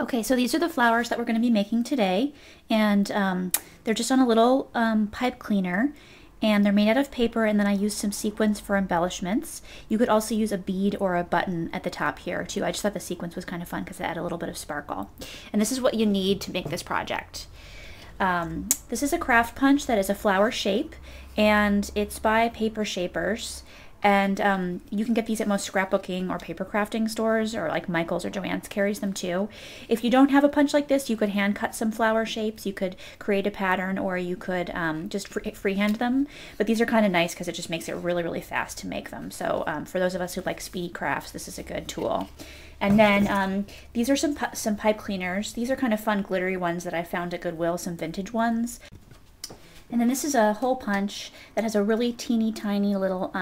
Okay, so these are the flowers that we're going to be making today, and they're just on a little pipe cleaner, and they're made out of paper, and then I used some sequins for embellishments. You could also use a bead or a button at the top here too. I just thought the sequins was kind of fun because it added a little bit of sparkle. And this is what you need to make this project. This is a craft punch that is a flower shape, and it's by Paper Shapers. And you can get these at most scrapbooking or paper crafting stores, or like Michael's or Joann's carries them too. If you don't have a punch like this, you could hand cut some flower shapes, you could create a pattern, or you could just freehand them. But these are kind of nice because it just makes it really, really fast to make them. So for those of us who like speedy crafts, this is a good tool. And then these are some pipe cleaners. These are kind of fun glittery ones that I found at Goodwill, some vintage ones. And then this is a hole punch that has a really teeny tiny little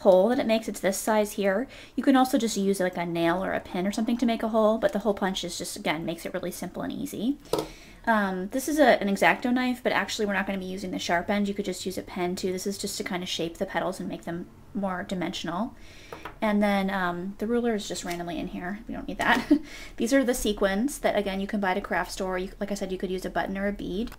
hole that it makes. It's this size here. You can also just use like a nail or a pin or something to make a hole, but the hole punch is just, again, makes it really simple and easy. This is an X-Acto knife, but actually we're not going to be using the sharp end. You could just use a pen too. This is just to kind of shape the petals and make them more dimensional. And then the ruler is just randomly in here. We don't need that. These are the sequins that, again, you can buy at a craft store. Like I said, you could use a button or a bead.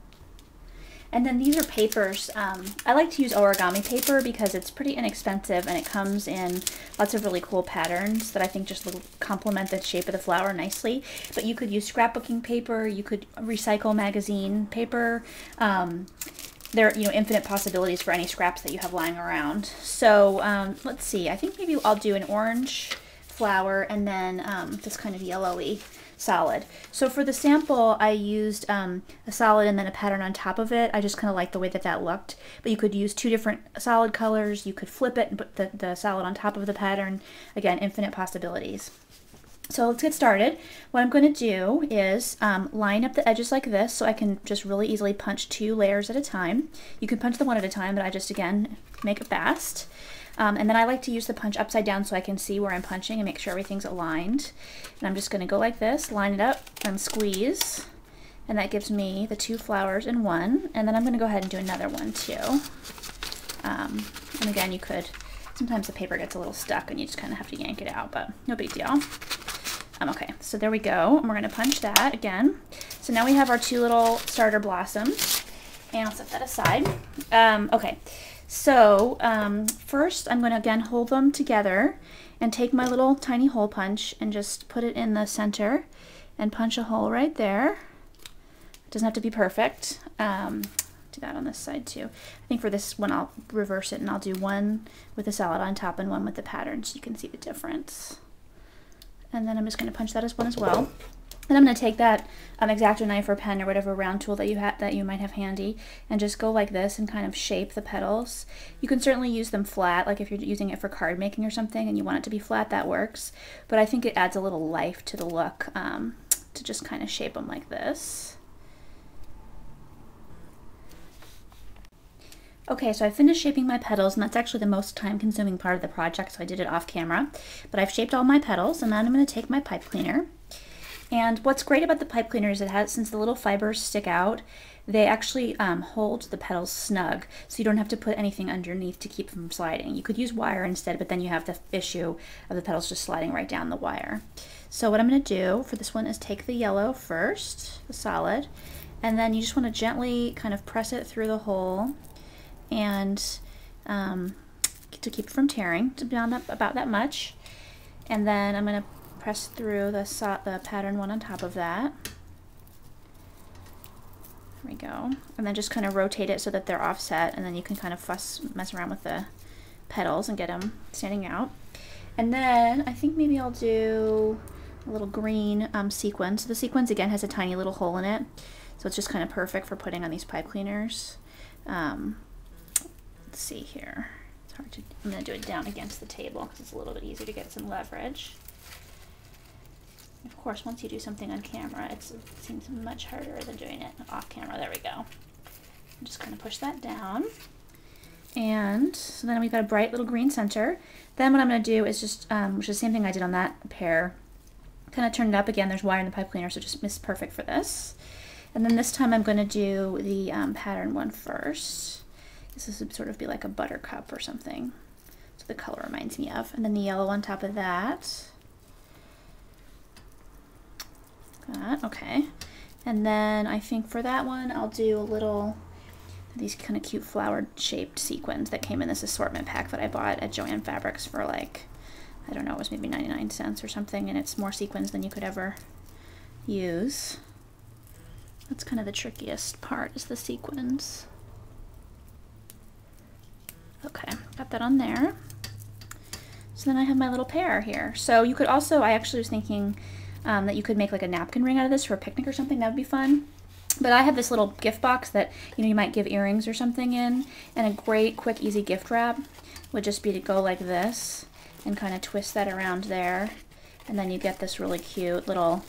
And then these are papers. I like to use origami paper because it's pretty inexpensive and it comes in lots of really cool patterns that I think just complement the shape of the flower nicely. But you could use scrapbooking paper, you could recycle magazine paper. There are, infinite possibilities for any scraps that you have lying around. So let's see, I think maybe I'll do an orange flower and then this kind of yellowy solid. So for the sample, I used a solid and then a pattern on top of it. I just kind of liked the way that that looked. But you could use two different solid colors. You could flip it and put the solid on top of the pattern. Again, infinite possibilities. So let's get started. What I'm going to do is line up the edges like this so I can just really easily punch 2 layers at a time. You can punch them one at a time, but I just, again, make it fast. And then I like to use the punch upside down so I can see where I'm punching and make sure everything's aligned. And I'm just going to go like this, line it up, and squeeze. And that gives me the 2 flowers in one. And then I'm going to go ahead and do another one too. And again, you could, sometimes the paper gets a little stuck and you just kind of have to yank it out, but no big deal. Okay, so there we go. And we're going to punch that again. So now we have our 2 little starter blossoms. And I'll set that aside. Okay. So first I'm going to again hold them together and take my little tiny hole punch and just put it in the center and punch a hole right there. It doesn't have to be perfect. Do that on this side too. I think for this one I'll reverse it and I'll do one with the solid on top and one with the pattern so you can see the difference. And then I'm just going to punch that as one as well. Then I'm going to take that X-Acto knife or pen or whatever round tool that you might have handy and just go like this and kind of shape the petals. You can certainly use them flat, like if you're using it for card making or something and you want it to be flat, that works. But I think it adds a little life to the look to just kind of shape them like this. Okay, so I finished shaping my petals, and that's actually the most time-consuming part of the project, so I did it off camera. But I've shaped all my petals, and then I'm going to take my pipe cleaner. And what's great about the pipe cleaner is since the little fibers stick out, they actually hold the petals snug, so you don't have to put anything underneath to keep them from sliding. You could use wire instead, but then you have the issue of the petals just sliding right down the wire. So what I'm going to do for this one is take the yellow first, the solid, and then you just want to gently kind of press it through the hole and to keep it from tearing, to be on about that much. And then I'm going to press through the pattern one on top of that. There we go. And then just kind of rotate it so that they're offset, and then you can kind of mess around with the petals and get them standing out. And then I think maybe I'll do a little green sequin. So the sequins again has a tiny little hole in it, so it's just kind of perfect for putting on these pipe cleaners. Let's see here. It's hard to, I'm going to do it down against the table because it's a little bit easier to get some leverage. Of course, once you do something on camera, it seems much harder than doing it off camera. There we go. Just kind of push that down. And so then we've got a bright little green center. Then what I'm going to do is just, which is the same thing I did on that pair, kind of turn it up again. There's wire in the pipe cleaner, so just perfect for this. And then this time I'm going to do the pattern one first. This would sort of be like a buttercup or something. So the color reminds me of. And then the yellow on top of that. Okay. And then I think for that one I'll do a little, these kind of cute flowered shaped sequins that came in this assortment pack that I bought at Joann Fabrics for like, I don't know, it was maybe 99 cents or something, and it's more sequins than you could ever use. That's kind of the trickiest part, is the sequins. Okay, got that on there. So then I have my little pair here. So you could also, I actually was thinking that you could make like a napkin ring out of this for a picnic or something. That would be fun. But I have this little gift box that, you know, you might give earrings or something in, and a great, quick, easy gift wrap would just be to go like this and kind of twist that around there, and then you get this really cute little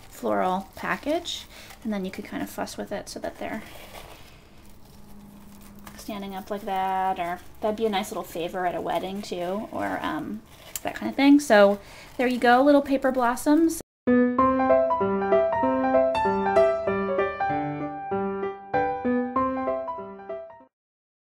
floral package, and then you could kind of fuss with it so that they're standing up like that, or that'd be a nice little favor at a wedding too, or that kind of thing. So there you go, little paper blossoms.